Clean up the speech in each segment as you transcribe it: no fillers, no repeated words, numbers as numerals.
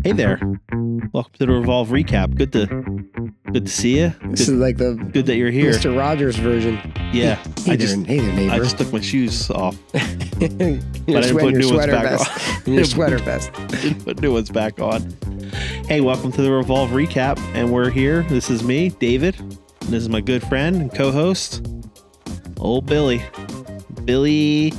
Hey there. Welcome to the Revolve Recap. Good to see you. This is like the Good that you're here. Mr. Rogers version. Yeah. Hey there, neighbor. I just took my shoes off. Your But I didn't put new ones back on. Your sweater vest. Didn't put new ones back on. Hey, welcome to the Revolve Recap. And we're here. This is me, David. And this is my good friend and co-host, old Billy. Billy,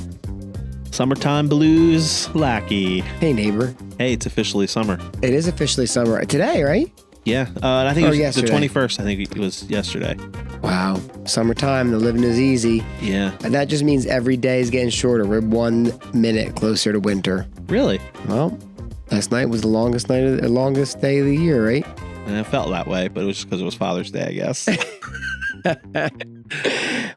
Summertime Blues Lackey. Hey, neighbor. Hey, it's officially summer. It is officially summer. Today, right? Yeah. And I think it was yesterday. the 21st. I think it was yesterday. Wow. Summertime, the living is easy. Yeah. And that just means every day is getting shorter. We're 1 minute closer to winter. Really? Well, last night was the longest day of the year, right? And it felt that way, but it was just because it was Father's Day, I guess.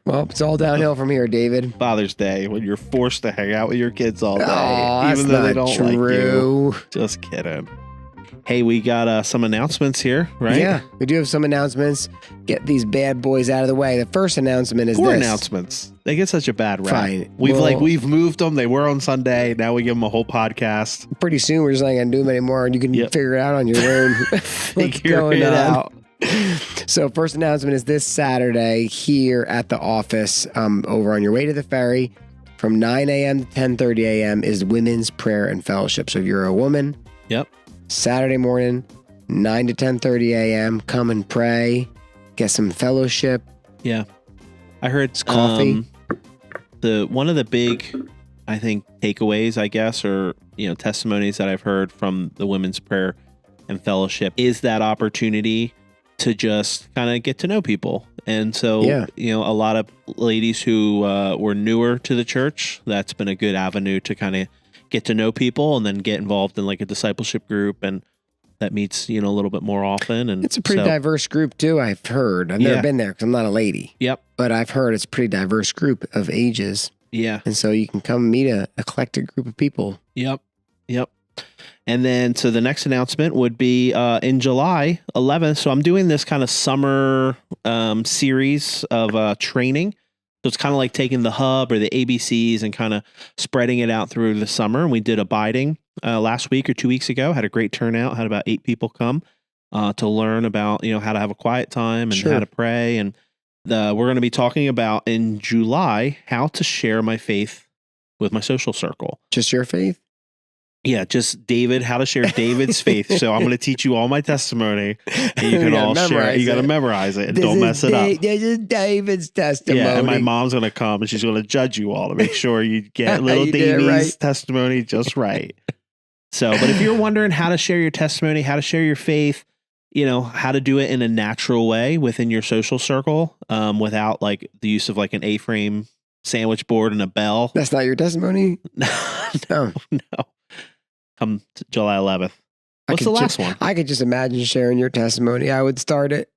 Well, it's all downhill from here, David. Father's Day, when you're forced to hang out with your kids all day, that's even though they not don't true. like you. Just kidding. Hey, we got some announcements here, right? Yeah, we do have some announcements. Get these bad boys out of the way. The first announcement is Poor this. announcements. They get such a bad rap. Fine. We've moved them. They were on Sunday. Now we give them a whole podcast. Pretty soon we're just not going to do them anymore, and you can figure it out on your own. Figure it out. So first announcement is this Saturday here at the office over on your way to the ferry from 9 a.m. to 10:30 a.m. is Women's Prayer and Fellowship. So if you're a woman, Yep. Saturday morning, 9 to 10:30 a.m., come and pray, get some fellowship. Yeah. I heard It's coffee. One of the big, I think, takeaways, I guess, or testimonies that I've heard from the Women's Prayer and Fellowship is that opportunity to just kind of get to know people. And so, a lot of ladies who were newer to the church, that's been a good avenue to kind of get to know people and then get involved in like a discipleship group, and that meets, a little bit more often. And it's a pretty diverse group too, I've heard. I've never been there because I'm not a lady. Yep. But I've heard it's a pretty diverse group of ages. Yeah. And so you can come meet a eclectic group of people. Yep. And then, so the next announcement would be in July 11th. So I'm doing this kind of summer series of training. So it's kind of like taking the hub or the ABCs and kind of spreading it out through the summer. And we did abiding last week or 2 weeks ago. Had a great turnout. Had about 8 people come to learn about how to have a quiet time and how to pray. And we're going to be talking about in July how to share my faith with my social circle. Just your faith? Yeah, just David, how to share David's faith. So I'm going to teach you all my testimony, and you can all share it. You got to memorize it and don't mess it up. This is David's testimony. Yeah, and my mom's going to come and she's going to judge you all to make sure you get little David's testimony just right. So, but if you're wondering how to share your testimony, how to share your faith, how to do it in a natural way within your social circle, without like the use of like an A-frame sandwich board and a bell. That's not your testimony? No. Come to July 11th. What's the last one? I could just imagine sharing your testimony. I would start it.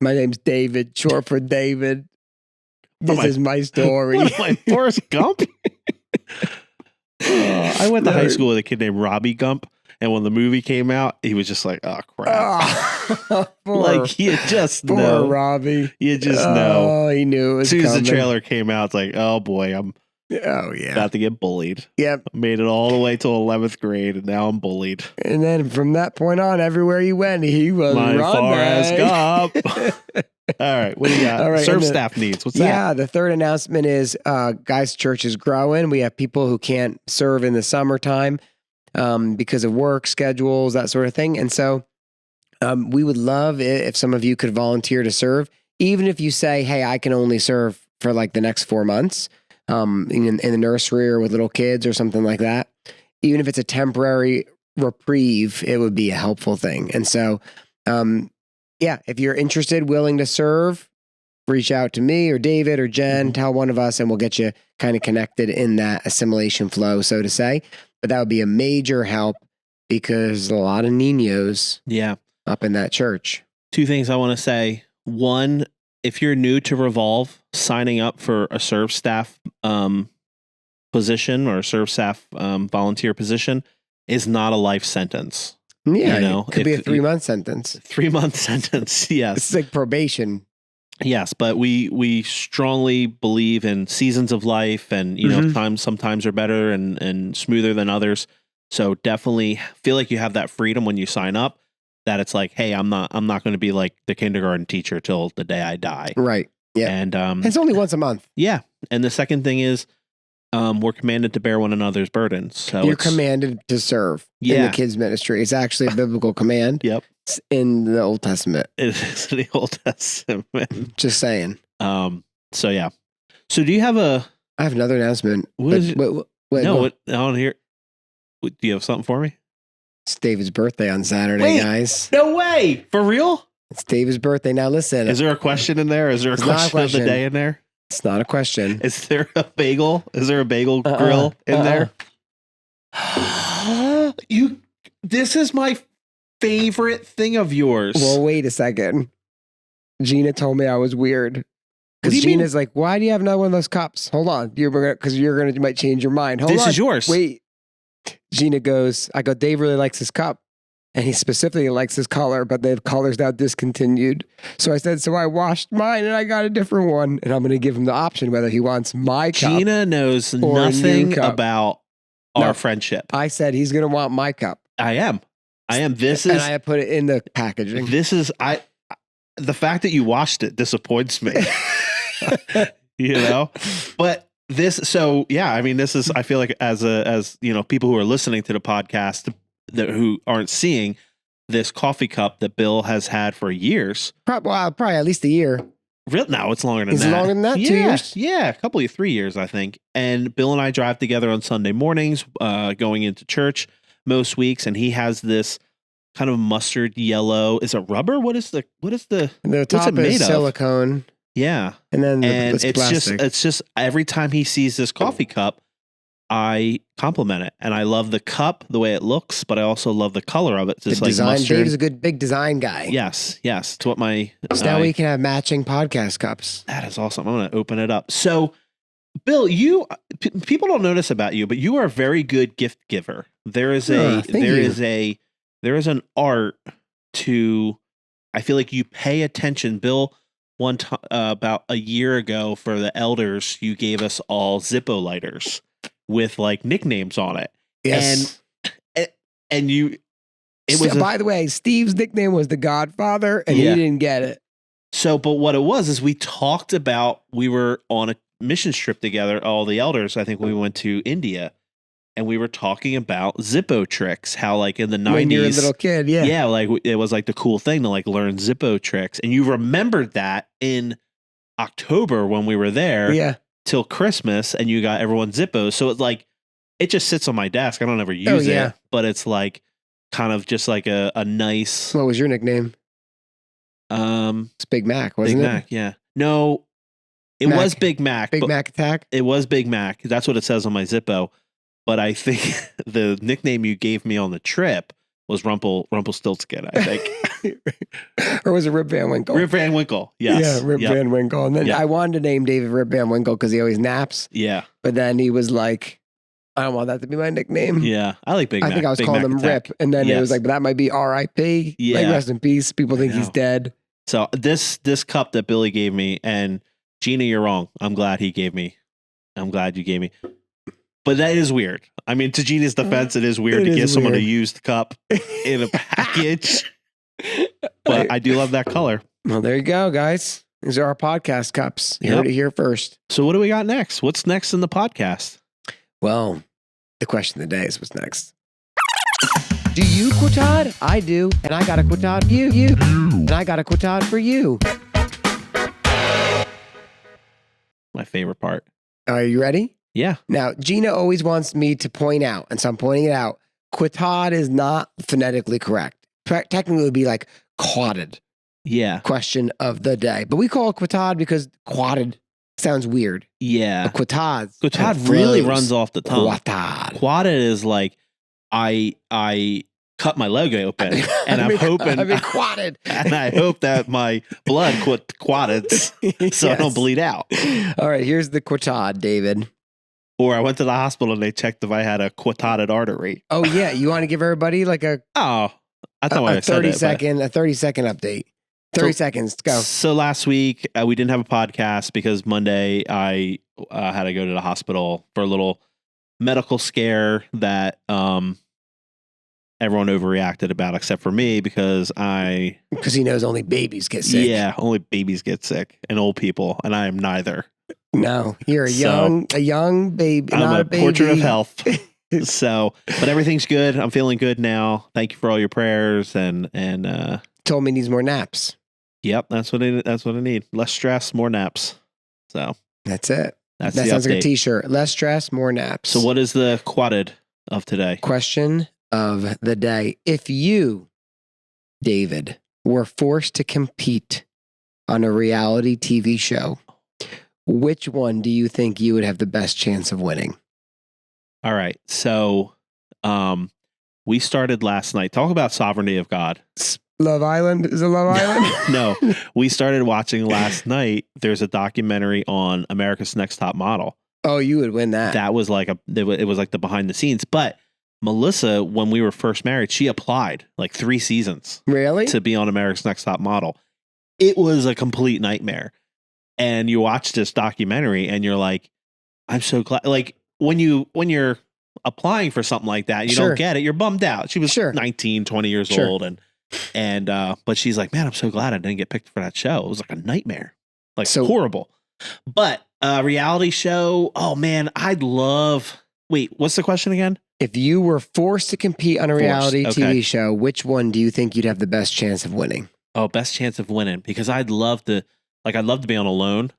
My name's David, short for David. This is my story. What am I, Forrest Gump? I went to high school with a kid named Robbie Gump, and when the movie came out, he was just like, "Oh crap!" Like you just know, Robbie. You just know. Oh, he knew it was as soon as coming. the trailer came out, it's like, "Oh boy, I'm." About to get bullied. Yep. I made it all the way till 11th grade, and now I'm bullied. And then from that point on, everywhere he went, he was running. Forrest Gump. All right, what do you got? All right, serve staff needs. What's that? Yeah, the third announcement is, guys, church is growing. We have people who can't serve in the summertime because of work schedules, that sort of thing. And so we would love if some of you could volunteer to serve, even if you say, hey, I can only serve for like the next 4 months. In the nursery or with little kids or something like that. Even if it's a temporary reprieve, it would be a helpful thing. And so, if you're interested, willing to serve, reach out to me or David or Jen, tell one of us, and we'll get you kind of connected in that assimilation flow, so to say. But that would be a major help because a lot of niños up in that church. 2 things I want to say. One, if you're new to Revolve, signing up for a serve staff position or a serve staff volunteer position is not a life sentence. Yeah, it could be a 3-month sentence. 3-month sentence, yes. It's like probation. Yes, but we strongly believe in seasons of life, and sometimes are better and smoother than others. So definitely feel like you have that freedom when you sign up, that it's like, hey, I'm not going to be like the kindergarten teacher till the day I die. Right. Yeah. And it's only once a month. yeah. And the second thing is, we're commanded to bear one another's burdens. So you're commanded to serve in the kids ministry. It's actually a biblical command. Yep. It's in the Old Testament. It is in the Old Testament. Just saying. So yeah. So do you have I have another announcement. Wait, I want to hear. Do you have something for me? It's David's birthday on Saturday, guys. No way. For real? It's David's birthday. Now listen. Is there a question in there? Is there a question of the day in there? It's not a question. Is there a bagel? Is there a bagel grill in there? This is my favorite thing of yours. Well, wait a second. Gina told me I was weird. Because Gina's like, why do you have another one of those cups? Hold on. Because you might change your mind. Hold on. This is yours. Wait. Gina goes, I go, Dave really likes his cup. And he specifically likes his color, but the color's now discontinued. So I said, so I washed mine and I got a different one. And I'm going to give him the option whether he wants my cup. Gina knows nothing about our friendship. I said he's going to want my cup. I am. And I put it in the packaging. The fact that you washed it disappoints me. But this is, I feel like as people who are listening to the podcast who aren't seeing this coffee cup that Bill has had for years. Probably at least a year. Real? No, it's longer than that. It's longer than that? Yeah, 2 years? Yeah, a couple of 3 years, I think. And Bill and I drive together on Sunday mornings, going into church most weeks, and he has this kind of mustard yellow. Is it rubber? What is the top is silicone. Yeah. And then it's just every time he sees this coffee cup, I compliment it. And I love the cup, the way it looks, but I also love the color of it. It's just the design. Mustard. Dave's a good big design guy. Yes. It's what so now we can have matching podcast cups. That is awesome. I'm going to open it up. So, Bill, people don't notice about you, but you are a very good gift giver. There is an art to, I feel like you pay attention. Bill, one time about a year ago for the elders, you gave us all Zippo lighters with like nicknames on it. Yes. And you, by the way, Steve's nickname was the Godfather and he didn't get it. So, but what it was is we talked about, we were on a mission trip together, all the elders. I think we went to India. And we were talking about Zippo tricks, how like in the 90s. When you were a little kid, yeah. Yeah, like it was like the cool thing to like learn Zippo tricks. And you remembered that in October when we were there till Christmas and you got everyone Zippos. So it's like, it just sits on my desk. I don't ever use it, but it's like kind of just like a nice. What was your nickname? It's Big Mac, wasn't it? Big Mac, yeah. No, it was Big Mac. Big Mac Attack? It was Big Mac. That's what it says on my Zippo. But I think the nickname you gave me on the trip was Rumpelstiltskin, I think. Or was it Rip Van Winkle? Rip Van Winkle, yes. Yeah, Rip Van Winkle. And then I wanted to name David Rip Van Winkle because he always naps. Yeah. But then he was like, I don't want that to be my nickname. Yeah, I like Big Mac. I think I was Big calling Mac him Attack. Rip. And then it was like, but that might be R.I.P. Yeah. Like, rest in peace. People think he's dead. So this cup that Billy gave me, and Gina, you're wrong. I'm glad you gave me. But that is weird. I mean, to Gina's defense, it is weird to give someone a used cup in a package. But I do love that color. Well, there you go, guys. These are our podcast cups. You heard it here first. So what do we got next? What's next in the podcast? Well, the question of the day is what's next. Do you quotad? I do. And I got a quotad for you. And I got a quotad for you. My favorite part. Are you ready? Yeah. Now, Gina always wants me to point out, and so I'm pointing it out. Quotad is not phonetically correct. Technically, it would be like quadded. Yeah. Question of the day. But we call it quotad because quadded sounds weird. Yeah. Quotad. Quotad really runs off the tongue. Quotad. Quadded is like, I cut my leg open and I'm hoping. I mean, quadded. And I hope that my blood quadded so I don't bleed out. All right, here's the quotad, David. Or I went to the hospital and they checked if I had a quotaded artery. Oh, yeah. You want to give everybody like a... Oh, I thought I said it. A 30-second update. 30 seconds. Go. So last week, we didn't have a podcast because Monday I had to go to the hospital for a little medical scare that everyone overreacted about, except for me because Because he knows only babies get sick. Yeah, only babies get sick and old people, and I am neither. No, you're a young baby. I'm not a baby. portrait of health. So, but everything's good. I'm feeling good now. Thank you for all your prayers and Told me he needs more naps. Yep, that's what I need. Less stress, more naps. So that's it. That sounds update. like a t-shirt. Less stress, more naps. So what is the quoted of today? Question of the day. If you, David, were forced to compete on a reality TV show, which one do you think you would have the best chance of winning? All right. So we started last night. Talk about sovereignty of God. Love Island? Is it Love Island? No. We started watching last night. There's a documentary on America's Next Top Model. Oh, you would win that. That was like it was like the behind the scenes. But Melissa, when we were first married, she applied like 3 seasons. Really? To be on America's Next Top Model. It was a complete nightmare. And you watch this documentary and you're like, I'm so glad. Like when you're applying for something like that, you don't get it. You're bummed out. She was 19, 20 years old. And but she's like, man, I'm so glad I didn't get picked for that show. It was like a nightmare, like horrible. But reality show. Oh man, I'd love. Wait, what's the question again? If you were forced to compete on a reality TV show, which one do you think you'd have the best chance of winning? Oh, best chance of winning, because I'd love to be on Alone.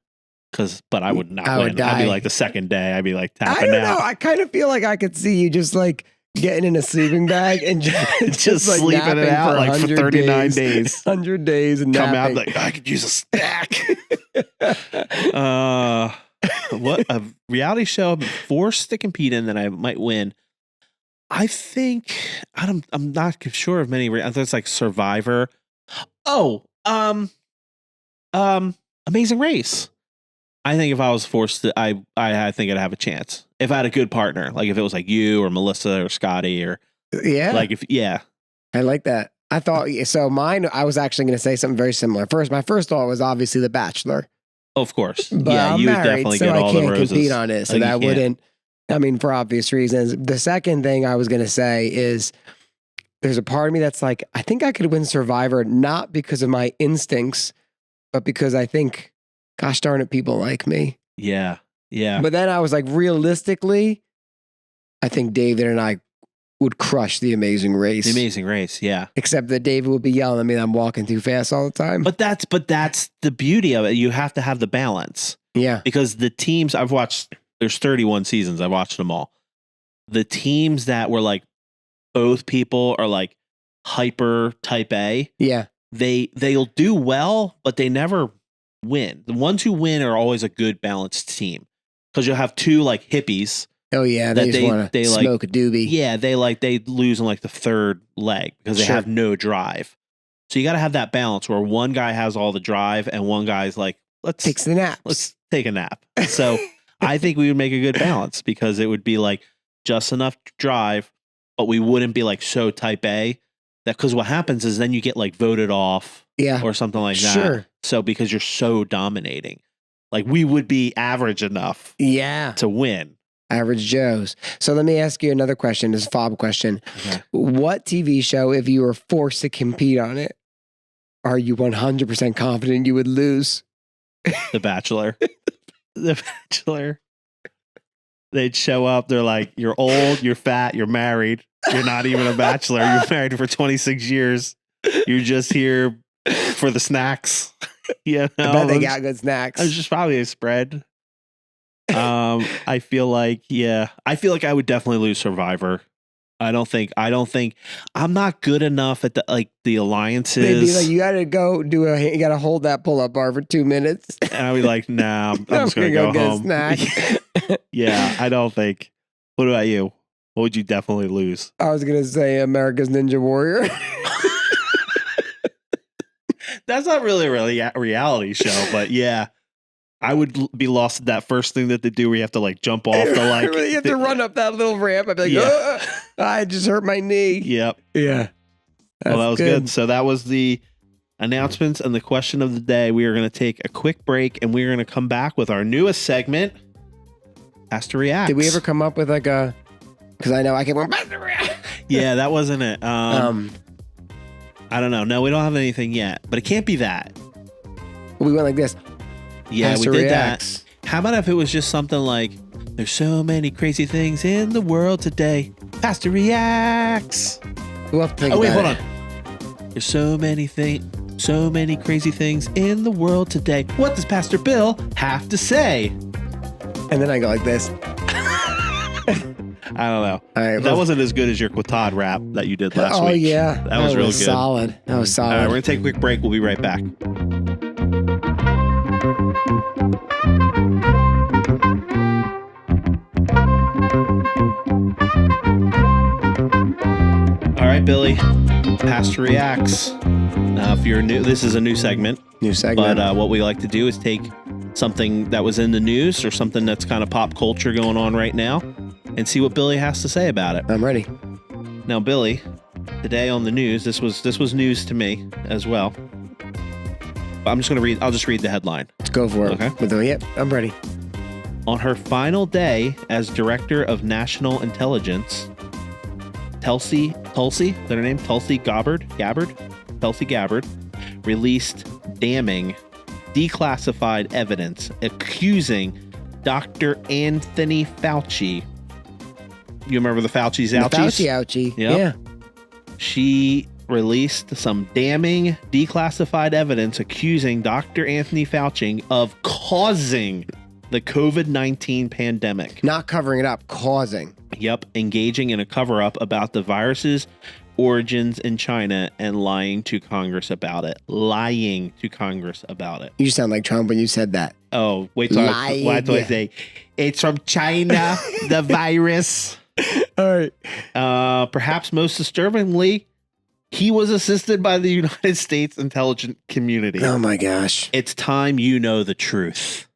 But I would not win. I'd be like the second day. I'd be like tapping out. I don't know. I kind of feel like I could see you just like getting in a sleeping bag and just like sleeping it out like for 39 days. 100 days and come napping. out like, I could use a snack. What a reality show I'm forced to compete in that I might win. I think I'm not sure of many. There's like Survivor. Oh, Amazing Race. I think if I was forced to, I think I'd have a chance if I had a good partner, like if it was like you or Melissa or Scotty or I like that. I thought so. Mine, I was actually going to say something very similar. My first thought was obviously The Bachelor. Of course, but I'm you married, would definitely so get all I the can't roses. compete on it, so that wouldn't. I mean, for obvious reasons. The second thing I was going to say is there's a part of me that's like, I think I could win Survivor, not because of my instincts, but because I think, gosh darn it, people like me. Yeah. Yeah. But then I was like, realistically, I think David and I would crush The Amazing Race. The Amazing Race, yeah. Except that David would be yelling at me that I'm walking too fast all the time. But that's the beauty of it. You have to have the balance. Yeah. Because the teams I've watched, there's 31 seasons. I've watched them all. The teams that were like, both people are like hyper type A. Yeah. They'll do well, but they never win. The ones who win are always a good balanced team, because you'll have two like hippies. Oh yeah, they just want to smoke a doobie. Yeah, they lose in like the third leg because they have no drive. So you got to have that balance where one guy has all the drive and one guy's like, let's take a nap. So I think we would make a good balance, because it would be like just enough drive, but we wouldn't be like so type A. That, because what happens is then you get like voted off, or something like that. Sure. So because you're so dominating, like we would be average enough, to win. Average Joes. So let me ask you another question. This is a follow-up question. Okay. What TV show, if you were forced to compete on it, are you 100% confident you would lose? The Bachelor. The Bachelor. They'd show up. They're like, you're old, you're fat, you're married. You're not even a bachelor. You're married for 26 years. You're just here for the snacks. You know? I bet they got good snacks. It's just probably a spread. I feel like I would definitely lose Survivor. I don't think I'm not good enough at the alliances. They'd be like, you gotta you gotta hold that pull-up bar for 2 minutes. And I'd be like, nah, I'm just gonna go get home. A snack. Yeah, I don't think. What about you? What would you definitely lose? I was gonna say America's Ninja Warrior. That's not really a reality show, but yeah. I would be lost at that first thing that they do where you have to like jump off the like. You have to run up that little ramp. I'd be like, I just hurt my knee. Yep. Yeah. Well, that was good. So that was the announcements and the question of the day. We are going to take a quick break and we're going to come back with our newest segment, Has to React. Did we ever come up with like a, because I know I can Pastor React. Yeah, that wasn't it. I don't know. No, we don't have anything yet, but it can't be that. We went like this. Yeah, Pastor we did reacts. that. How about if it was just something like, there's so many crazy things in the world today. Pastor reacts. We'll have to think Hold about it. on. There's so many crazy things in the world today. What does Pastor Bill have to say? And then I go like this. I don't know. All right, That wasn't as good as your Quatad rap that you did last week. Oh, yeah. That was real good. Solid. That was solid. All right, we're going to take a quick break. We'll be right back. All right, Billy. Pastor Reacts. If you're new, this is a new segment. But what we like to do is take something that was in the news or something that's kind of pop culture going on right now and see what Billy has to say about it. I'm ready. Now, Billy, today on the news, this was news to me as well. I'm just going to read. I'll just read the headline. Let's go for it. Okay. Yep, I'm ready. On her final day as Director of National Intelligence, Tulsi, is that her name? Tulsi Gabbard, released damning, declassified evidence accusing Dr. Anthony Fauci. You remember the Fauci's ouchies? The Fauci ouchie. Yep. Yeah. She released some damning, declassified evidence accusing Dr. Anthony Fauci of causing the COVID-19 pandemic. Not covering it up, causing. Yep, engaging in a cover-up about the virus's origins in China and lying to Congress about it. You sound like Trump when you said that. Oh, wait till I say, it's from China, the virus. All right. Perhaps most disturbingly, he was assisted by the United States intelligence community. Oh my gosh. It's time you know the truth,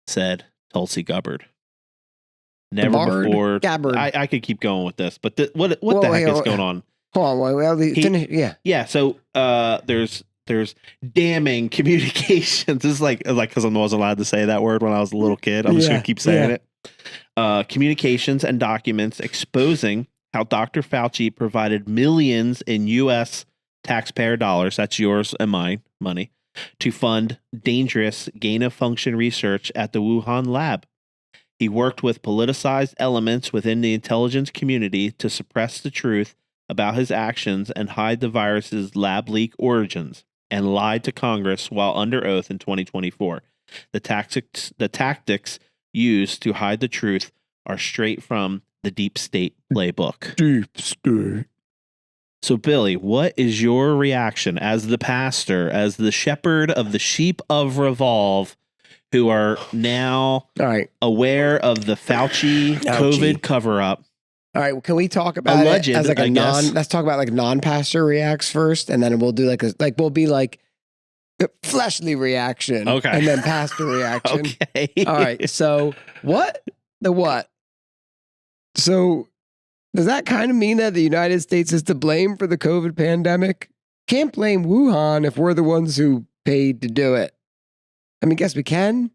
said Tulsi Gabbard. Never before. Gabbard. I could keep going with this, but what the heck is going on? Hold on. Finish. Yeah. Yeah. So there's damning communications. This is like because I wasn't allowed to say that word when I was a little kid. I'm just gonna keep saying it. Communications and documents exposing how Dr. Fauci provided millions in U.S. taxpayer dollars, that's yours and mine money, to fund dangerous gain-of-function research at the Wuhan lab. He worked with politicized elements within the intelligence community to suppress the truth about his actions and hide the virus's lab leak origins, and lied to Congress while under oath in 2024. The tactics used to hide the truth are straight from the deep state playbook. Deep state. So, Billy, what is your reaction as the pastor, as the shepherd of the sheep of Revolve, who are now aware of the Fauci COVID cover-up? All right, can we talk about Alleged, it as like a guess. let's talk about like non-pastor reacts first, and then we'll do we'll be like fleshly reaction. Okay. And then pastor reaction. Okay. All right. So what? So does that kind of mean that the United States is to blame for the COVID pandemic? Can't blame Wuhan if we're the ones who paid to do it. I mean, guess we can.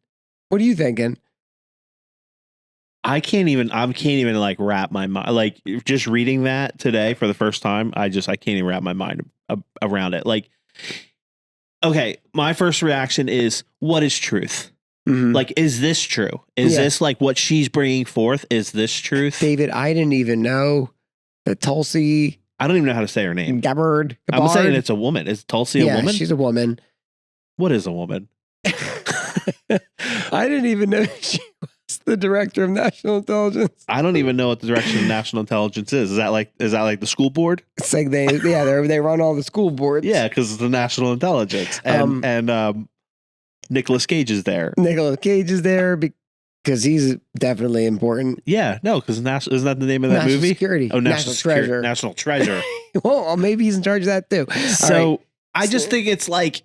What are you thinking? I can't even like wrap my mind, like just reading that today for the first time. I can't even wrap my mind around it. Like, okay, my first reaction is, what is truth? Mm-hmm. Like, is this true? Is this like what she's bringing forth? Is this truth? David, I didn't even know that Tulsi. I don't even know how to say her name. Gabbard. I'm saying it's a woman. Is Tulsi a woman? She's a woman. What is a woman? I didn't even know she was the director of national intelligence. I don't even know what the direction of national intelligence is. Is that like the school board? It's like they run all the school boards. Yeah, because it's the national intelligence, and Nicolas Cage is there. Nicolas Cage is there because he's definitely important. Yeah, no, because isn't that the name of that National movie? Security. Oh, National Treasure. National Treasure. Well, maybe he's in charge of that too. So I just think it's like,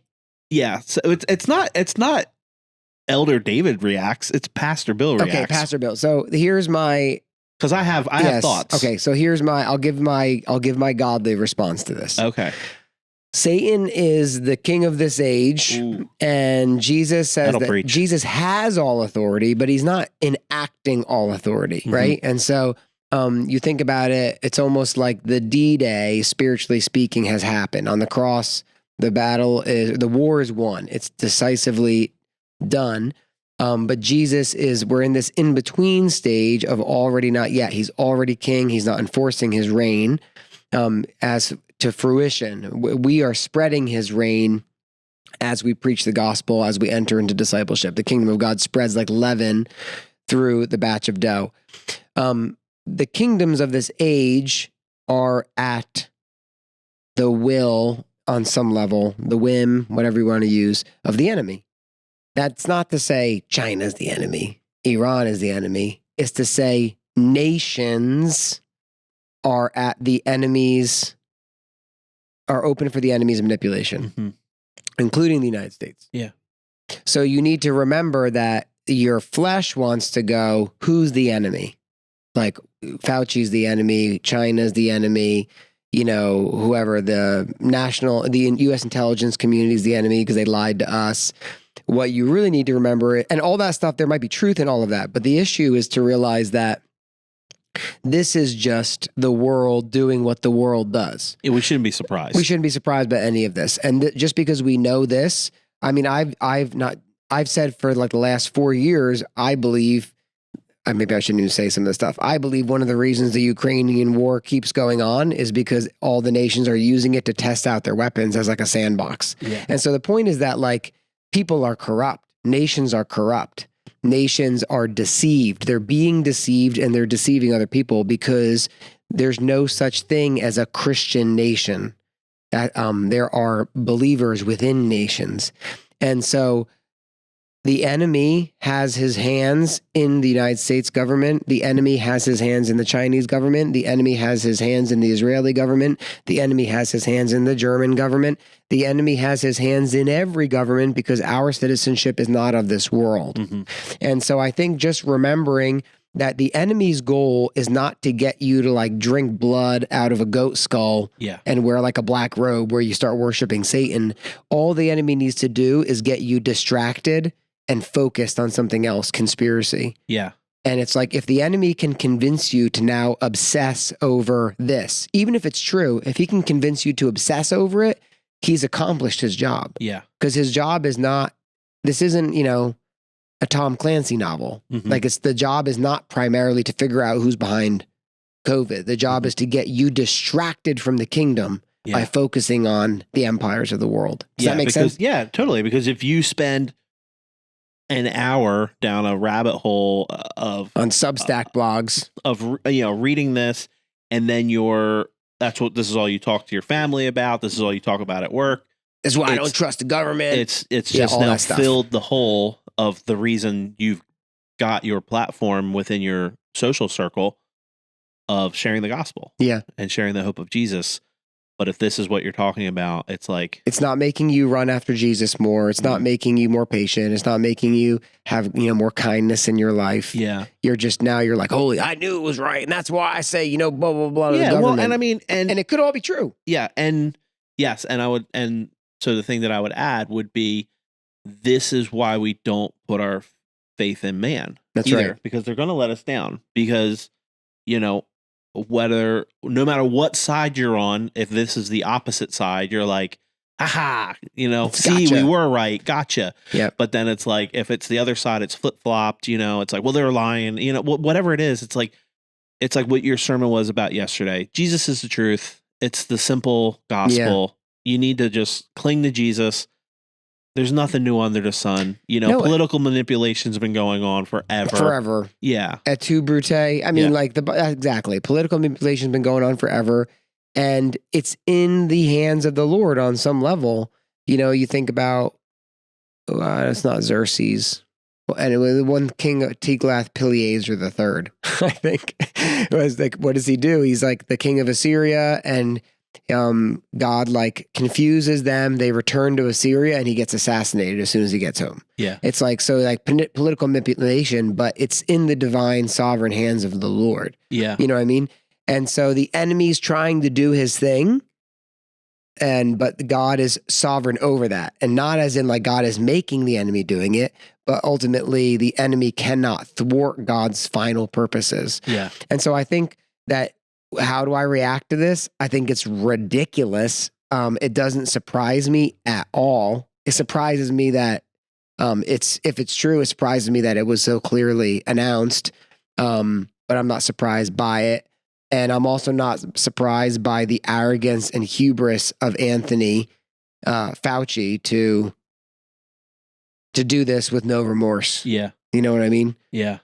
yeah. So it's not Elder David reacts. It's Pastor Bill reacts. Okay, Pastor Bill. So here's my, because I have thoughts. Okay, so here's I'll give my godly response to this. Okay. Satan is the king of this age. Ooh. And Jesus says That'll that preach. Jesus has all authority, but he's not enacting all authority, right? And so you think about it, it's almost like the D-Day, spiritually speaking, has happened. On the cross, the war is won. It's decisively done. But Jesus we're in this in-between stage of already not yet. He's already king. He's not enforcing his reign as to fruition. We are spreading his reign as we preach the gospel, as we enter into discipleship. The kingdom of God spreads like leaven through the batch of dough. The kingdoms of this age are at the will, on some level, the whim, whatever you want to use, of the enemy. That's not to say China's the enemy, Iran is the enemy. It's to say nations are open for the enemy's manipulation, including the United States. Yeah. So you need to remember that your flesh wants to go, who's the enemy? Like Fauci's the enemy, China's the enemy, whoever, the U.S. intelligence community is the enemy because they lied to us. What you really need to remember, and all that stuff, there might be truth in all of that, but the issue is to realize that this is just the world doing what the world does. Yeah, we shouldn't be surprised. We shouldn't be surprised by any of this. And just because we know this, I mean, I've said for like the last 4 years, I believe, maybe I shouldn't even say some of this stuff. I believe one of the reasons the Ukrainian war keeps going on is because all the nations are using it to test out their weapons as like a sandbox. Yeah. And so the point is that like people are corrupt. Nations are corrupt. Nations are deceived. They're being deceived and they're deceiving other people because there's no such thing as a Christian nation. There are believers within nations. And so the enemy has his hands in the United States government. The enemy has his hands in the Chinese government. The enemy has his hands in the Israeli government. The enemy has his hands in the German government. The enemy has his hands in every government because our citizenship is not of this world. Mm-hmm. And so I think just remembering that the enemy's goal is not to get you to like drink blood out of a goat skull and wear like a black robe where you start worshiping Satan. All the enemy needs to do is get you distracted and focused on something else, conspiracy. Yeah. And it's like, if the enemy can convince you to now obsess over this, even if it's true, if he can convince you to obsess over it, he's accomplished his job. Yeah. Because his job is not, this isn't, a Tom Clancy novel. Mm-hmm. Like the job is not primarily to figure out who's behind COVID. The job is to get you distracted from the kingdom by focusing on the empires of the world. Does that make sense? Yeah, totally. Because if you spend an hour down a rabbit hole on Substack blogs of reading this, and then this is all you talk to your family about. This is all you talk about at work. This is why I don't trust the government. It's just now filled the hole of the reason you've got your platform within your social circle of sharing the gospel. Yeah, and sharing the hope of Jesus. But if this is what you're talking about, it's like, it's not making you run after Jesus more. It's not making you more patient. It's not making you have, more kindness in your life. Yeah. You're like, holy, I knew it was right. And that's why I say, blah, blah, blah. Yeah. Well, and I mean, and it could all be true. Yeah. And yes. And so the thing that I would add would be, this is why we don't put our faith in man. That's right. Because they're going to let us down because, no matter what side you're on, if this is the opposite side, you're like, aha, see, we were right. Gotcha. Yeah. But then it's like, if it's the other side, it's flip flopped, it's like, well, they're lying, whatever it is. It's like what your sermon was about yesterday. Jesus is the truth. It's the simple gospel. Yeah. You need to just cling to Jesus. There's nothing new under the sun. Political manipulation's been going on forever. Forever. Yeah. Et tu, Brute. I mean, exactly. Political manipulation's been going on forever. And it's in the hands of the Lord on some level. You think about, it's not Xerxes. Well, anyway, the one king, Tiglath-Pileser III, I think. It was like, what does he do? He's like the king of Assyria, and God confuses them. They return to Assyria and he gets assassinated as soon as he gets home. Yeah. It's political manipulation, but it's in the divine sovereign hands of the Lord. Yeah. You know what I mean? And so the enemy's trying to do his thing, but God is sovereign over that. And not as in God is making the enemy doing it, but ultimately the enemy cannot thwart God's final purposes. Yeah. And so I think that, how do I react to this? I think it's ridiculous. It doesn't surprise me at all. It surprises me that if it's true, it surprises me that it was so clearly announced. But I'm not surprised by it. And I'm also not surprised by the arrogance and hubris of Anthony Fauci to do this with no remorse. Yeah. You know what I mean? Yeah.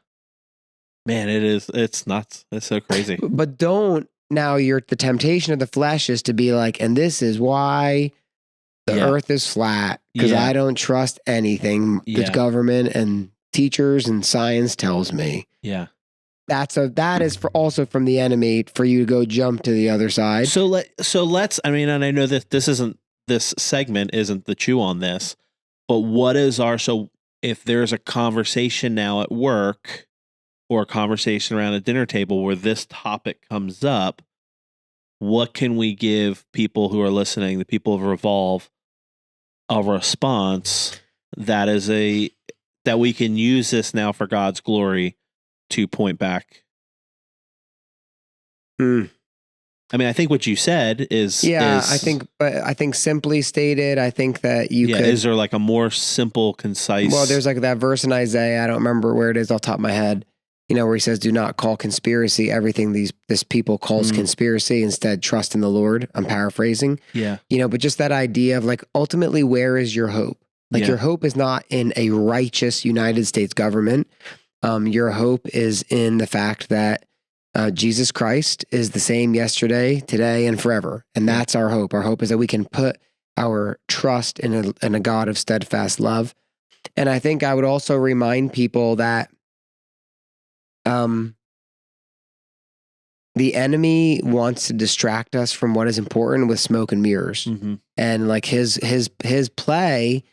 Man, it's nuts. It's so crazy. But the temptation of the flesh is to be like, and this is why the earth is flat, because I don't trust anything the government and teachers and science tells me. Yeah. That is also from the enemy for you to go jump to the other side. So let's, I mean, and I know that this segment isn't the chew on this, but so if there's a conversation now at work or a conversation around a dinner table where this topic comes up, what can we give people who are listening, the people of Revolve, a response that we can use this now for God's glory to point back? I mean, I think what you said is I think simply stated, I think that you could. Is there like a more simple, concise? Well, there's like that verse in Isaiah. I don't remember where it is off the top of my head. Where he says, "Do not call conspiracy everything this people calls conspiracy. Instead, trust in the Lord." I'm paraphrasing. Yeah. But just that idea of like, ultimately, where is your hope? Like your hope is not in a righteous United States government. Your hope is in the fact that Jesus Christ is the same yesterday, today, and forever. And that's our hope. Our hope is that we can put our trust in a God of steadfast love. And I think I would also remind people that the enemy wants to distract us from what is important with smoke and mirrors. Mm-hmm. And like his play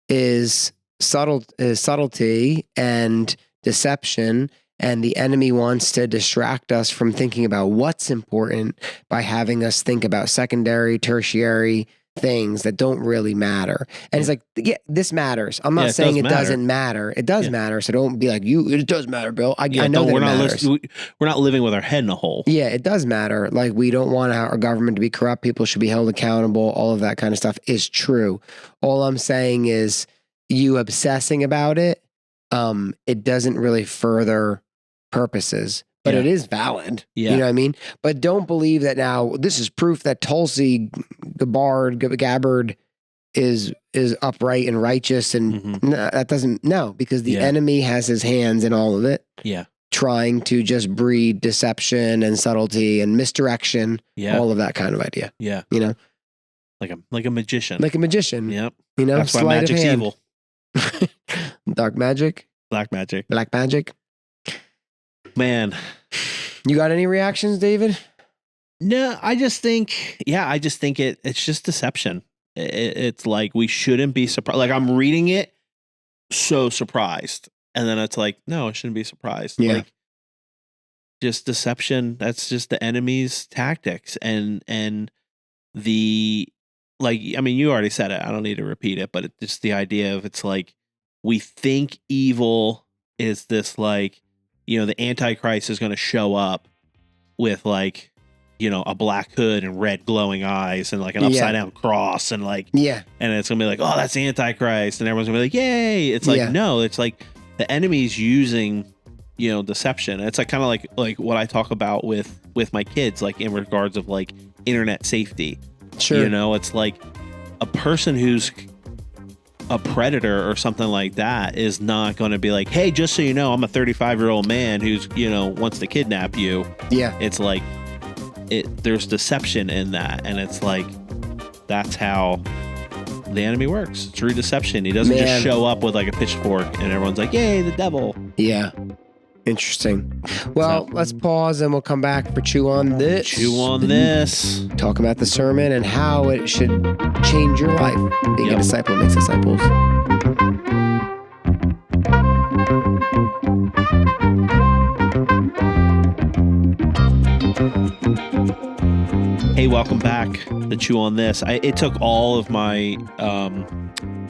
is subtlety and deception. And the enemy wants to distract us from thinking about what's important by having us think about secondary, tertiary things that don't really matter. And it's like, this matters. I'm not saying it doesn't matter. It does matter. So don't be like, it does matter, Bill. I know that it matters. We're not living with our head in a hole. Yeah, it does matter. Like, we don't want our government to be corrupt. People should be held accountable. All of that kind of stuff is true. All I'm saying is you obsessing about it, it doesn't really further purposes, but it is valid. Yeah. You know what I mean? But don't believe that now this is proof that Tulsi Gabbard is upright and righteous. And that doesn't, because the enemy has his hands in all of it. Yeah. Trying to just breed deception and subtlety and misdirection. Yeah. All of that kind of idea. Yeah. Like a magician. Like a magician. Yep. That's why magic's evil. Dark magic. Black magic. Black magic. Man. You got any reactions, David? No, I just think it's just deception. It's like, we shouldn't be surprised. Like, I'm reading it so surprised. And then it's like, no, I shouldn't be surprised. Yeah. Like, just deception. That's just the enemy's tactics. And the, like, I mean, you already said it. I don't need to repeat it, but it's just the idea of, it's like, we think evil is this, like, the Antichrist is going to show up with, like, a black hood and red glowing eyes and like an upside down cross and like, and it's going to be like, oh, that's the Antichrist. And everyone's going to be like, yay. It's like, no, it's like the enemy's using, deception. It's like kind of like what I talk about with my kids, like in regards of like internet safety. Sure. It's like a person who's a predator or something like that is not going to be like, hey, just so you know, I'm a 35-year-old man who's, wants to kidnap you. Yeah. It's like, there's deception in that. And it's like, that's how the enemy works. Through deception. He doesn't just show up with like a pitchfork and everyone's like, yay, the devil. Yeah. Interesting. Well, let's pause and we'll come back for Chew on This. Chew on This. Talk about the sermon and how it should change your life. Being a disciple makes disciples. Hey, welcome back to Chew on This. It took all of my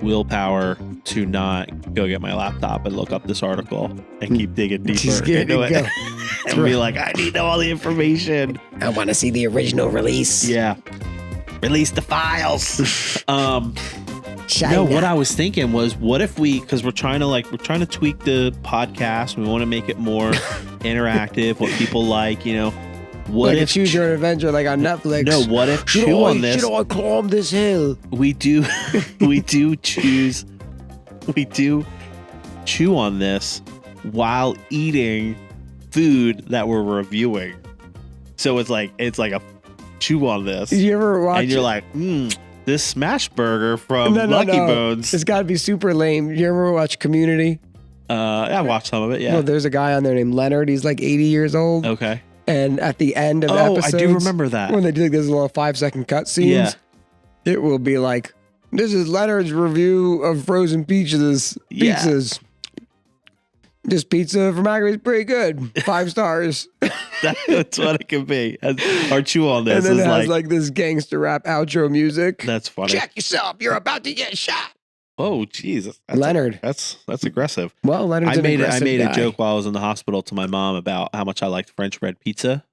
willpower to not go get my laptop and look up this article and keep digging deeper Just get into it, it. go. And be like, I need to know all the information. I want to see the original release. Yeah. Release the files. China. No, what I was thinking was, what if because we're trying to tweak the podcast. We want to make it more interactive, what people like, What like if Choose Your Own Adventure, like on Netflix? No, what if chew on this? Should I climb this hill? We do chew on this while eating food that we're reviewing. So it's like a chew on this. Did you ever watch? And you're like, this smash burger from Lucky Bones. It's got to be super lame. You ever watch Community? I watched some of it. Yeah. Well, there's a guy on there named Leonard. He's like 80 years old. Okay. And at the end of the episodes, I do remember that. When they do like those little 5-second cut scenes, it will be like, "This is Leonard's review of frozen pizzas. Yeah. Pizzas. This pizza from Agri is pretty good. 5 stars." That's what it can be. Our chew on this and then is it has like this gangster rap outro music. That's funny. Check yourself. You're about to get shot. Oh, Jesus. Leonard. That's aggressive. Well, Leonard's I made guy. a joke while I was in the hospital to my mom about how much I liked French bread pizza.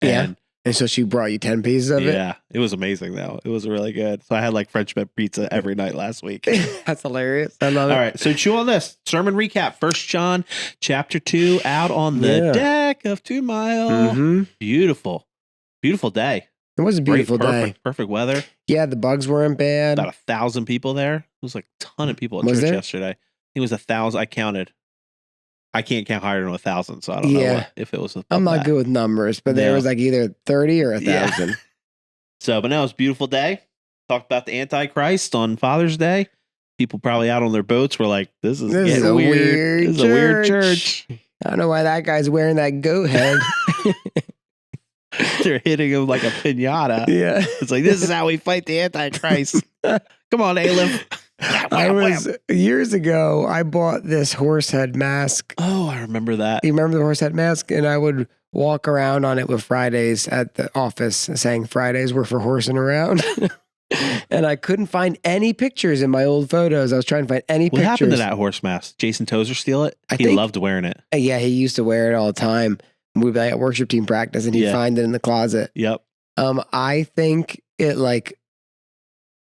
Yeah. And so she brought you 10 pieces of it? Yeah. It was amazing, though. It was really good. So I had like French bread pizza every night last week. That's hilarious. I love it. All right. So chew on this. Sermon recap. 1 John chapter 2 out on the deck of 2 Mile. Mm-hmm. Beautiful. Beautiful day. It was a beautiful day. Perfect weather. Yeah, the bugs weren't bad. About 1,000 people there. It was like a ton of people at Was church there? yesterday. I think it was 1,000. I counted. I can't count higher than 1,000, so I don't know if it was. I'm not good with numbers, but there was like either 30 or 1,000. Yeah. So, but now it's a beautiful day. Talked about the Antichrist on Father's Day. People probably out on their boats were like, "This is a weird This is a weird church." I don't know why that guy's wearing that goat head. They're hitting him like a pinata. Yeah. It's like, this is how we fight the Antichrist. Come on, Aleph. Years ago, I bought this horse head mask. Oh, I remember that. You remember the horse head mask? And I would walk around on it with Fridays at the office saying Fridays were for horsing around. And I couldn't find any pictures in my old photos. I was trying to find any pictures. What happened to that horse mask? Jason Tozer steal it? He loved wearing it. Yeah, he used to wear it all the time. We'd be at worship team practice and he'd find it in the closet. Yep. I think it like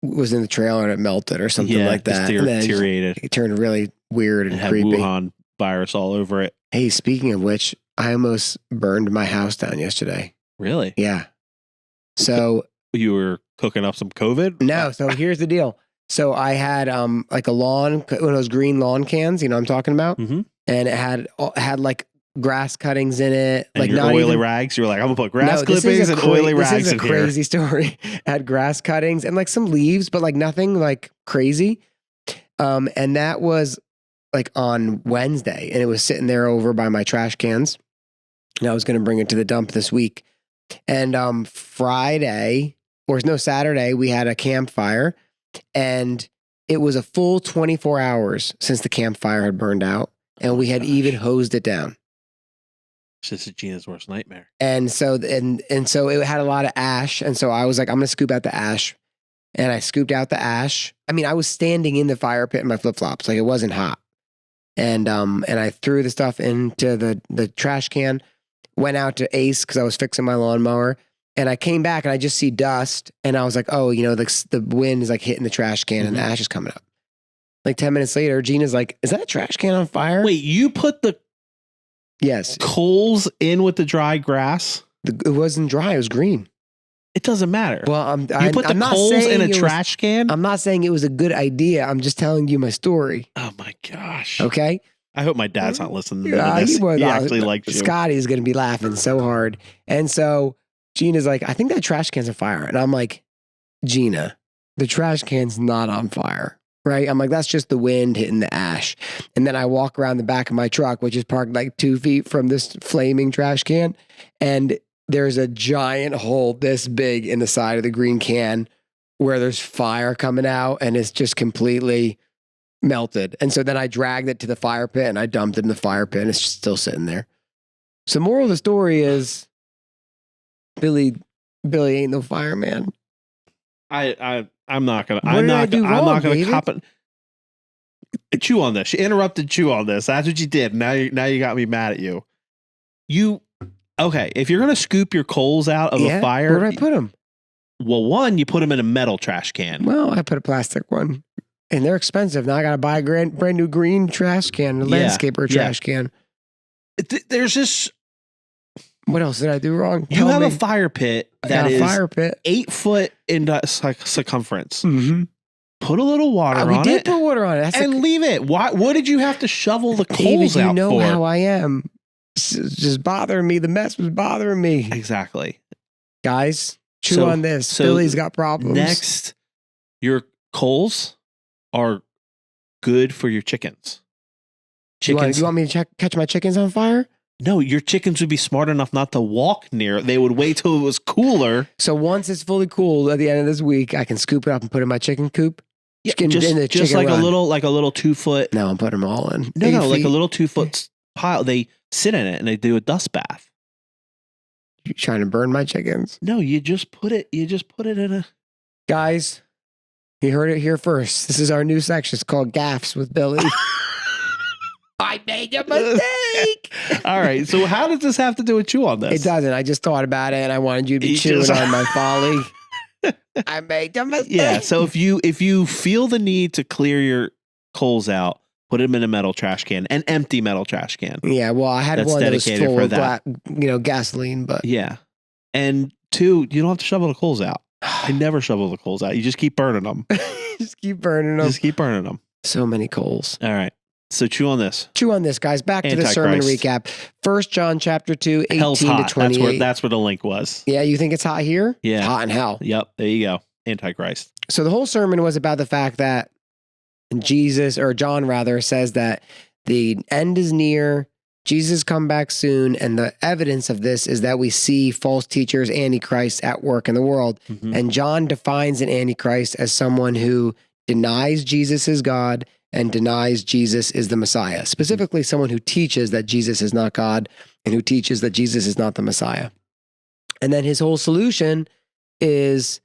was in the trailer and it melted or something like that. It deteriorated. It turned really weird and had creepy. Wuhan virus all over it. Hey, speaking of which, I almost burned my house down yesterday. Really? Yeah. So you were cooking up some COVID? No. So here's the deal. So I had like a lawn, one of those green lawn cans. You know what I'm talking about? Mm-hmm. And it had like grass cuttings in it, and like your not oily even rags. You were like, I'm gonna put grass clippings and oily rags in here. This is a crazy story. It had grass cuttings and like some leaves, but like nothing like crazy. And that was like on Wednesday, and it was sitting there over by my trash cans. And I was gonna bring it to the dump this week. And Saturday, we had a campfire, and it was a full 24 hours since the campfire had burned out, and we had even hosed it down. This is Gina's worst nightmare. And so it had a lot of ash. And so I was like, I'm going to scoop out the ash. And I scooped out the ash. I mean, I was standing in the fire pit in my flip-flops. Like, it wasn't hot. And I threw the stuff into the trash can, went out to Ace because I was fixing my lawnmower. And I came back and I just see dust. And I was like, oh, the wind is like hitting the trash can and the ash is coming up. Like 10 minutes later, Gina's like, is that a trash can on fire? Wait, you put the coals in with the dry grass? It wasn't dry. It was green. It doesn't matter. Well, you put the coals in a trash can? I'm not saying it was a good idea. I'm just telling you my story. Oh my gosh. Okay. I hope my dad's not listening to this. He actually likes you. Scotty's going to be laughing so hard. And so Gina's like, I think that trash can's on fire. And I'm like, Gina, the trash can's not on fire. Right? I'm like, that's just the wind hitting the ash. And then I walk around the back of my truck, which is parked like 2 feet from this flaming trash can. And there's a giant hole this big in the side of the green can where there's fire coming out and it's just completely melted. And so then I dragged it to the fire pit and I dumped it in the fire pit and it's just still sitting there. So moral of the story is Billy ain't no fireman. I'm not gonna cop it. chew on this. She interrupted chew on this. That's what you did. Now you got me mad at you. Okay, if you're going to scoop your coals out of a fire. Where do I put them? Well, one, you put them in a metal trash can. Well, I put a plastic one. And they're expensive. Now I got to buy a brand new green trash can, a landscaper trash can. There's this. What else did I do wrong? You have a fire pit that is fire pit. 8 foot in circumference. Mm-hmm. Put a little water on it. We did put water on it. And leave it. What did you have to shovel the coals David, out for? You know how I am. It's just bothering me. The mess was bothering me. Exactly. Guys, chew on this. Billy's got problems. Next, your coals are good for your chickens. You want me to catch my chickens on fire? No, your chickens would be smart enough not to walk near it. They would wait till it was cooler. So once it's fully cool at the end of this week, I can scoop it up and put it in my chicken coop. Yeah, just like a little 2 foot. No, I'm putting them all in. No, like a little 2 foot pile. They sit in it and they do a dust bath. You trying to burn my chickens? No, you just put it in a. Guys, you heard it here first. This is our new section. It's called Gaffs with Billy. I made a mistake. All right. So how does this have to do with chew on this? It doesn't. I just thought about it and I wanted you to be chewing on my folly. I made a mistake. Yeah. So if you feel the need to clear your coals out, put them in a metal trash can, an empty metal trash can. Yeah. Well, I had one that was full of gasoline, but yeah. And 2, you don't have to shovel the coals out. I never shovel the coals out. You just keep burning them. Just keep burning them. So many coals. All right. So chew on this. Chew on this, guys. Back to the sermon recap. 1 John chapter 2, 18 to 28. That's where the link was. Yeah, you think it's hot here? Yeah. It's hot in hell. Yep. There you go. Antichrist. So the whole sermon was about the fact that John rather, says that the end is near, Jesus come back soon, and the evidence of this is that we see false teachers, antichrists at work in the world. Mm-hmm. And John defines an antichrist as someone who denies Jesus is God and denies Jesus is the Messiah. Specifically, someone who teaches that Jesus is not God and who teaches that Jesus is not the Messiah. And then his whole solution is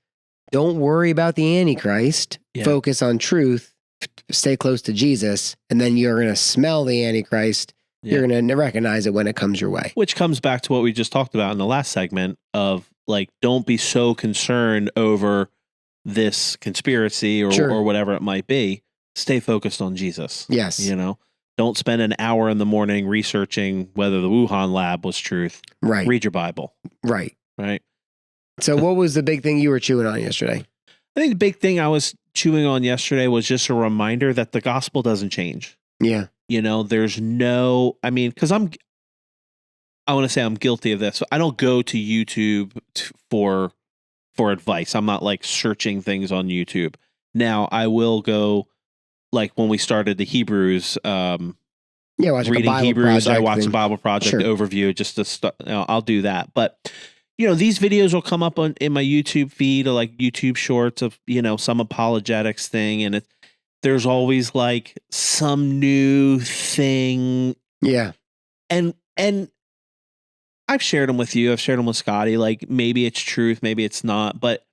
don't worry about the Antichrist, focus on truth, stay close to Jesus, and then you're going to smell the Antichrist. Yeah. You're going to recognize it when it comes your way. Which comes back to what we just talked about in the last segment of like, don't be so concerned over this conspiracy or whatever it might be. Stay focused on Jesus. Yes. You know, don't spend an hour in the morning researching whether the Wuhan lab was truth. Right. Read your Bible. Right. Right. So what was the big thing you were chewing on yesterday? I think the big thing I was chewing on yesterday was just a reminder that the gospel doesn't change. Yeah. You know, there's no, I mean, because I want to say I'm guilty of this. I don't go to YouTube for advice. I'm not like searching things on YouTube. Now I will go, like when we started the Hebrews, watching reading Hebrews, I watched the Bible Project overview just to start. I'll do that. But you know, these videos will come up in my YouTube feed or like YouTube shorts of, you know, some apologetics thing. And there's always like some new thing. Yeah. And I've shared them with you. I've shared them with Scotty. Like maybe it's truth, maybe it's not, but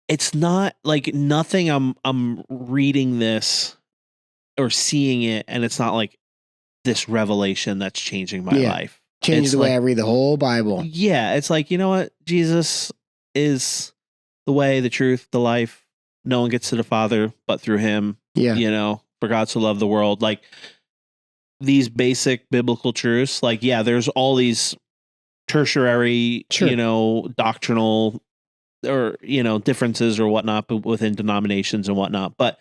it's not like nothing. I'm reading this or seeing it, and it's not like this revelation that's changing my life. Changes the way I read the whole Bible. Yeah, it's like, you know what? Jesus is the way, the truth, the life. No one gets to the Father but through him. Yeah. You know, for God so loved the world. Like these basic biblical truths. Like, yeah, there's all these tertiary, you know, doctrinal or, you know, differences or whatnot within denominations and whatnot. But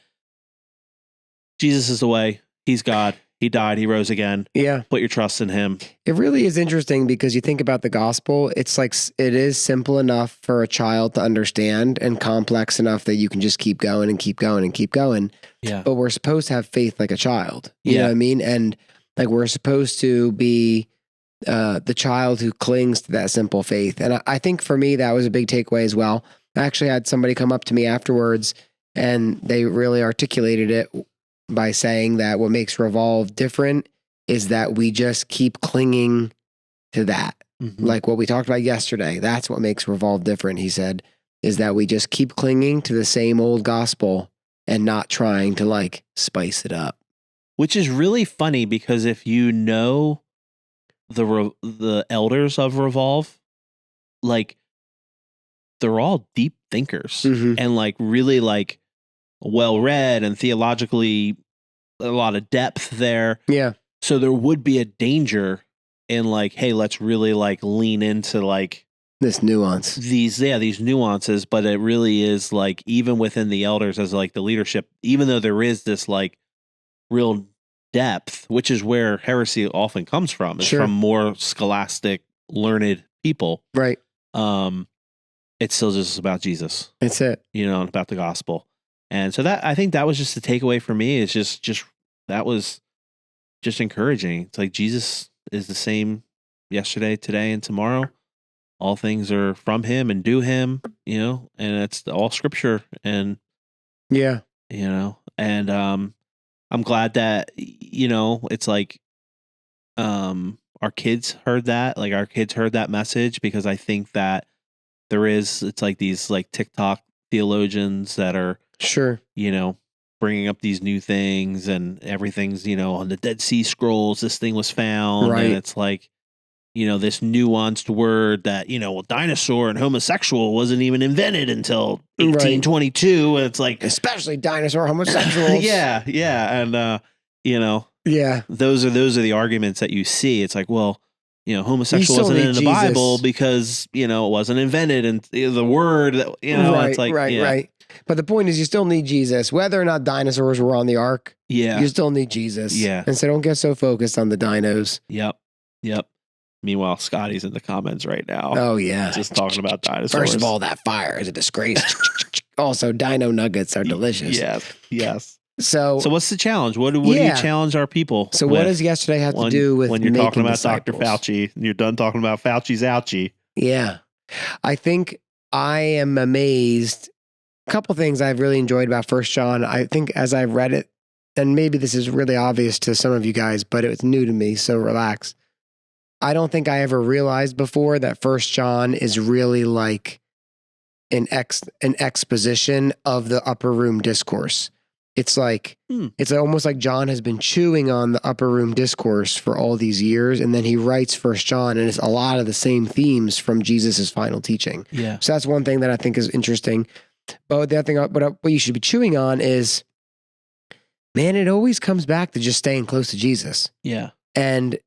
Jesus is the way. He's God. He died. He rose again. Yeah. Put your trust in him. It really is interesting because you think about the gospel. It's like, it is simple enough for a child to understand and complex enough that you can just keep going and keep going and keep going. Yeah. But we're supposed to have faith like a child. You know what I mean? And like, we're supposed to be the child who clings to that simple faith. And I think for me, that was a big takeaway as well. I actually had somebody come up to me afterwards and they really articulated it by saying that what makes Revolve different is that we just keep clinging to that. Mm-hmm. Like what we talked about yesterday. That's what makes Revolve different, he said, is that we just keep clinging to the same old gospel and not trying to like spice it up. Which is really funny because if you know the elders of Revolve, like they're all deep thinkers and like really like well read and theologically a lot of depth there. Yeah. So there would be a danger in like, hey, let's really like lean into like this nuance. These nuances, but it really is like even within the elders as like the leadership, even though there is this like real depth, which is where heresy often comes from, is from more scholastic, learned people. Right. It's still just about Jesus. That's it. You know, about the gospel. And so that I think that was just the takeaway for me. Is just that was just encouraging. It's like Jesus is the same yesterday, today, and tomorrow. All things are from him and do him, you know, and it's all scripture. And yeah, you know, and I'm glad that, you know, it's like our kids heard that, like our kids heard that message, because I think that it's like these like TikTok theologians that are you know, bringing up these new things and everything's, you know, on the Dead Sea Scrolls, this thing was found. And it's like, you know, this nuanced word that, you know, dinosaur and homosexual wasn't even invented until 1822. And it's like, especially dinosaur homosexuals. yeah. And, you know, those are the arguments that you see. It's like, well, you know, homosexual wasn't in the Bible because, you know, it wasn't invented, and the word, you know, it's like, right. But the point is, you still need Jesus, whether or not dinosaurs were on the ark. Yeah, you still need Jesus. Yeah, and so don't get so focused on the dinos. Yep. Meanwhile, Scotty's in the comments right now. Oh yeah, just talking about dinosaurs. First of all, that fire is a disgrace. Also, dino nuggets are delicious. Yes. So what's the challenge? What do you challenge our people? So what does yesterday have to do with when you're talking about disciples? Dr. Fauci and you're done talking about Fauci's ouchie? Yeah, I think I am amazed. A couple things I've really enjoyed about 1 John. I think as I've read it, and maybe this is really obvious to some of you guys, but it's new to me, so relax. I don't think I ever realized before that 1 John is really like an exposition of the upper room discourse. It's like, it's almost like John has been chewing on the upper room discourse for all these years. And then he writes 1 John, and it's a lot of the same themes from Jesus's final teaching. Yeah. So that's one thing that I think is interesting. But the other thing, what you should be chewing on is, man, it always comes back to just staying close to Jesus. Yeah. And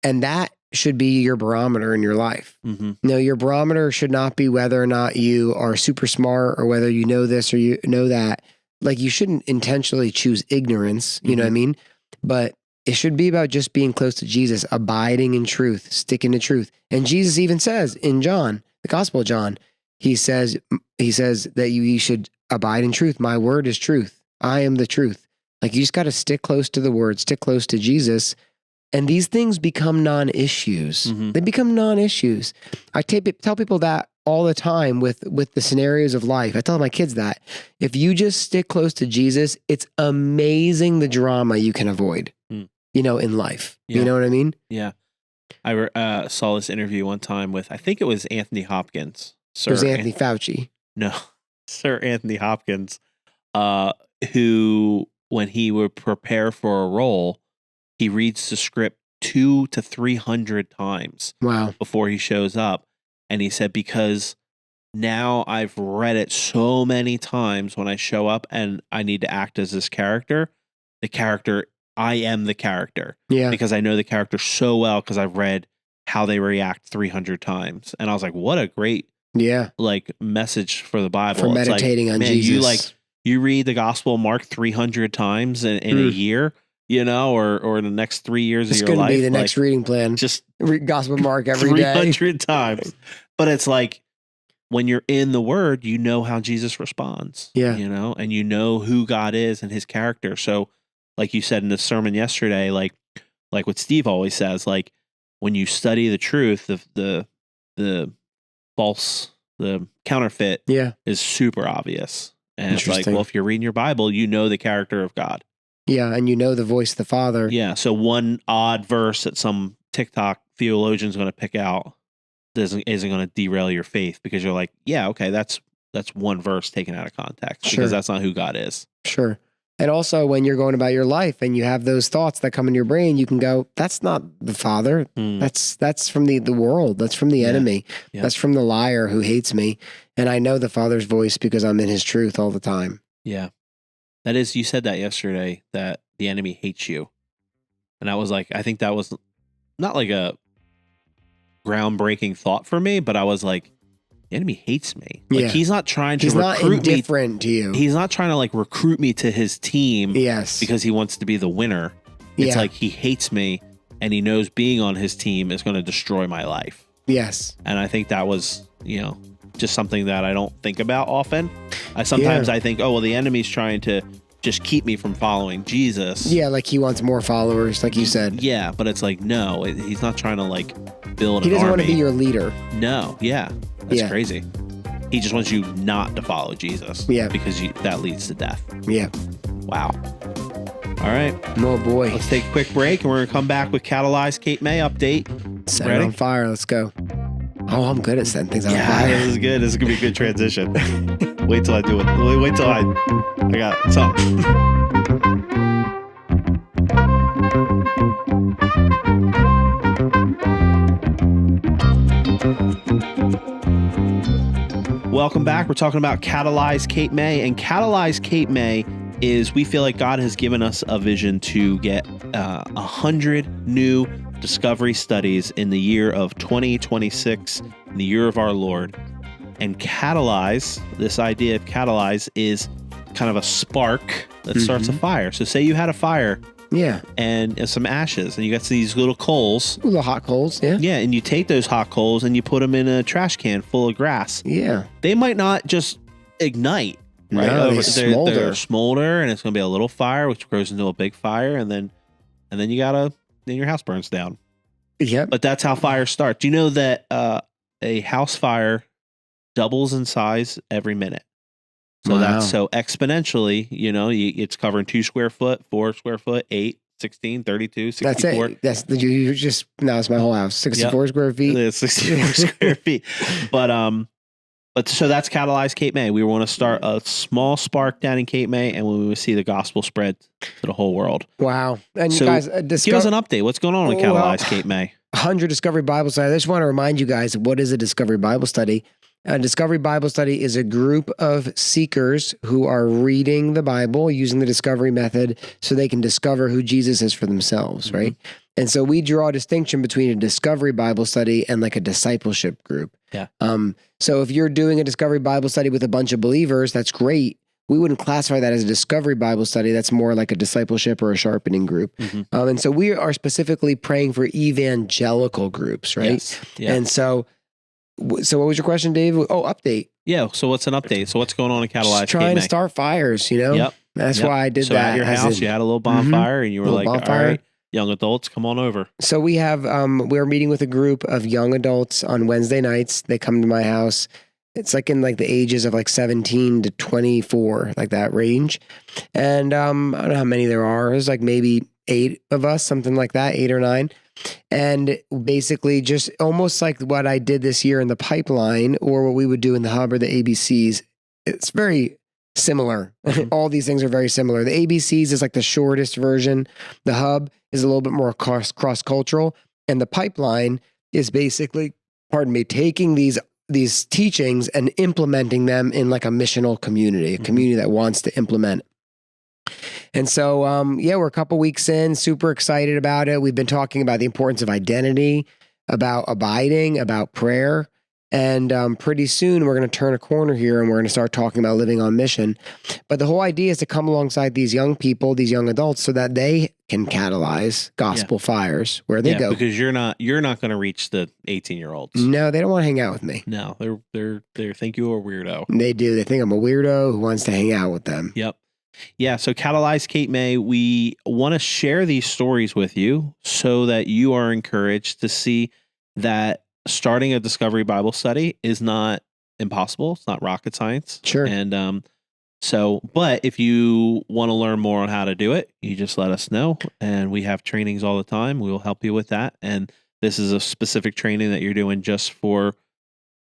that should be your barometer in your life. No, your barometer should not be whether or not you are super smart or whether you know this or you know that. Like, you shouldn't intentionally choose ignorance, you know what I mean? But it should be about just being close to Jesus, abiding in truth, sticking to truth. And Jesus even says in John, the Gospel of John, he says that you should abide in truth. My word is truth. I am the truth. Like, you just got to stick close to the word, stick close to Jesus. And these things become non-issues. They become non-issues. I tell people that all the time with the scenarios of life. I tell my kids that if you just stick close to Jesus, it's amazing the drama you can avoid, you know, in life. Yeah. You know what I mean? Yeah. I saw this interview one time with, I think it was Anthony Hopkins. It was Anthony Fauci. No, Sir Anthony Hopkins, who, when he would prepare for a role, he reads the script 200 to 300 times. Wow. Before he shows up. And he said, because now I've read it so many times, when I show up and I need to act as this character, I am the character. Yeah. Because I know the character so well, because I've read how they react 300 times. And I was like, what a great like message for the Bible. For meditating on Jesus. You read the Gospel of Mark 300 times in a year, you know, or in the next 3 years of your life. It's going to be the next reading plan. Just read Gospel of Mark every day. 300 times. But it's like, when you're in the Word, you know how Jesus responds. Yeah. You know, and you know who God is and his character. So, like you said in the sermon yesterday, like what Steve always says, like, when you study the truth, the false, the counterfeit is super obvious. And it's like, well, if you're reading your Bible, you know the character of God. Yeah, and you know the voice of the Father. Yeah, so one odd verse that some TikTok theologian's going to pick out isn't going to derail your faith, because you're like, yeah, okay, that's that's one verse taken out of context Sure. because that's not who God is. Sure. And also when you're going about your life and you have those thoughts that come in your brain, you can go, that's not the Father. That's from the world. That's from the enemy. Yeah. That's from the liar who hates me. And I know the Father's voice because I'm in his truth all the time. Yeah. That is, you said that yesterday, that the enemy hates you. And I was like, I think that was not like a groundbreaking thought for me, but I was like, the enemy hates me. Like he's not trying to recruit me. He's not indifferent to you. He's not trying to like recruit me to his team. Yes. Because he wants to be the winner. It's like he hates me and he knows being on his team is going to destroy my life. Yes. And I think that was, just something that I don't think about often. Sometimes I think, oh, well, the enemy's trying to just keep me from following Jesus. Yeah, like he wants more followers, like you said. Yeah, but it's like, no, he's not trying to like build an army. He doesn't want to be your leader. No, that's crazy. He just wants you not to follow Jesus. Yeah. Because that leads to death. Yeah. Wow. All right. Oh, boy. Let's take a quick break and we're going to come back with Catalyze Cape May update. Set it on fire. Let's go. Oh, I'm good at setting things on fire. This is good. This is going to be a good transition. Wait till I do it. Wait till I got something. Welcome back. We're talking about Catalyze Cape May, and Catalyze Cape May is, we feel like God has given us a vision to get 100 new discovery studies in the year of 2026, the year of our Lord. And Catalyze, this idea of Catalyze is kind of a spark that starts a fire. So say you had a fire. Yeah. And some ashes, and you got these little coals. Little hot coals, yeah. Yeah, and you take those hot coals and you put them in a trash can full of grass. Yeah. They might not just ignite, right? No, they smolder. They're smolder, and it's going to be a little fire, which grows into a big fire, and then then your house burns down. Yep. But that's how fires start. Do you know that a house fire doubles in size every minute? So that's so exponentially, it's covering 2 square foot, 4 square foot, 8, 16, 32, 64. That's it. You just, now it's my whole house. 64 square feet. It's 64 square feet. But so that's Catalyze Cape May. We want to start a small spark down in Cape May, and we will see the gospel spread to the whole world. Wow. And so you guys, give us an update. What's going on in Catalyze Cape May? 100 Discovery Bible Study. I just want to remind you guys, what is a Discovery Bible Study? A Discovery Bible Study is a group of seekers who are reading the Bible using the discovery method so they can discover who Jesus is for themselves, right? And so we draw a distinction between a Discovery Bible Study and like a discipleship group. Yeah. So if you're doing a Discovery Bible Study with a bunch of believers, that's great. We wouldn't classify that as a Discovery Bible Study. That's more like a discipleship or a sharpening group. And so we are specifically praying for evangelical groups, right? Yes. Yeah. And so what was your question, Dave? Oh, update. Yeah. So what's an update? So what's going on in Catalyze Cape May? Trying to start fires, Yep. That's why I did so that. At your house, you had a little bonfire, and you were like, bonfire. all right, young adults, come on over. So we have, we're meeting with a group of young adults on Wednesday nights. They come to my house. It's like in like the ages of like 17 to 24, like that range. And I don't know how many there are. There's like maybe 8 of us, something like that, 8 or 9. And basically just almost like what I did this year in the pipeline or what we would do in the hub or the ABCs. It's very similar. All these things are very similar. The ABCs is like the shortest version. The hub is a little bit more cross-cultural. And the pipeline is basically, taking these teachings and implementing them in like a missional community, a community that wants to implement. And so, we're a couple weeks in, super excited about it. We've been talking about the importance of identity, about abiding, about prayer. And pretty soon we're going to turn a corner here and we're going to start talking about living on mission. But the whole idea is to come alongside these young people, these young adults, so that they can catalyze gospel fires where they go. Because you're not going to reach the 18-year-olds. No, they don't want to hang out with me. No, they think you're a weirdo. They do. They think I'm a weirdo who wants to hang out with them. Yep. Yeah, so Catalyze Cape May, we want to share these stories with you so that you are encouraged to see that starting a Discovery Bible Study is not impossible. It's not rocket science. Sure. And but if you want to learn more on how to do it, you just let us know. And we have trainings all the time. We will help you with that. And this is a specific training that you're doing just for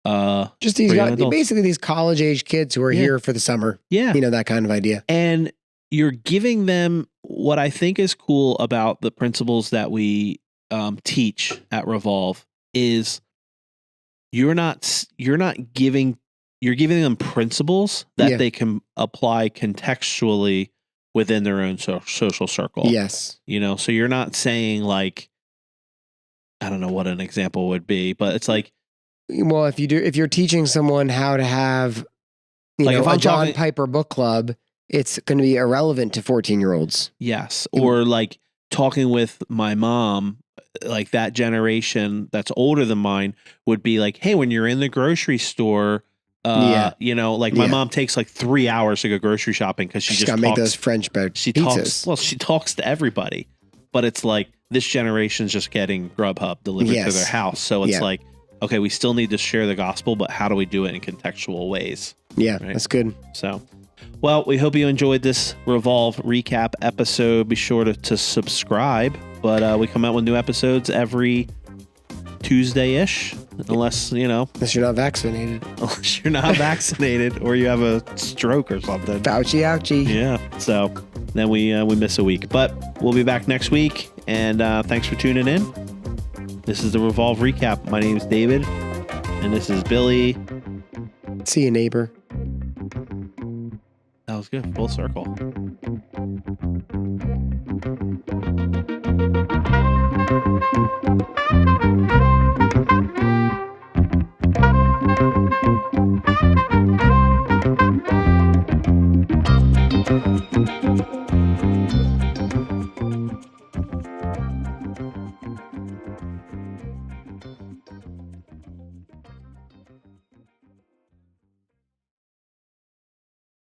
Just these for young guys, adults. basically these college age kids who are here for the summer. Yeah. You know, that kind of idea. And you're giving them what I think is cool about the principles that we teach at Revolve is you're giving them principles that they can apply contextually within their own social circle. Yes. You know, so you're not saying like, I don't know what an example would be, but it's like, well, if you're teaching someone how to have, like if a I'm John talking, Piper book club, it's going to be irrelevant to 14-year-olds. yes. Or like talking with my mom, like that generation that's older than mine would be like, hey, when you're in the grocery store, you know, like my mom takes like 3 hours to go grocery shopping because she just got to make those French bread pizzas. She talks to everybody, but it's like this generation's just getting Grubhub delivered to their house. So it's like, okay, we still need to share the gospel, but how do we do it in contextual ways? Yeah, right? That's good. So, well, we hope you enjoyed this Revolve Recap episode. Be sure to subscribe, but we come out with new episodes every Tuesday-ish, unless you're not vaccinated. Unless you're not vaccinated or you have a stroke or something. Ouchie. Yeah, so then we miss a week. But we'll be back next week, and thanks for tuning in. This is the Revolve Recap. My name is David, and this is Billy. See you, neighbor. That was good. Full circle.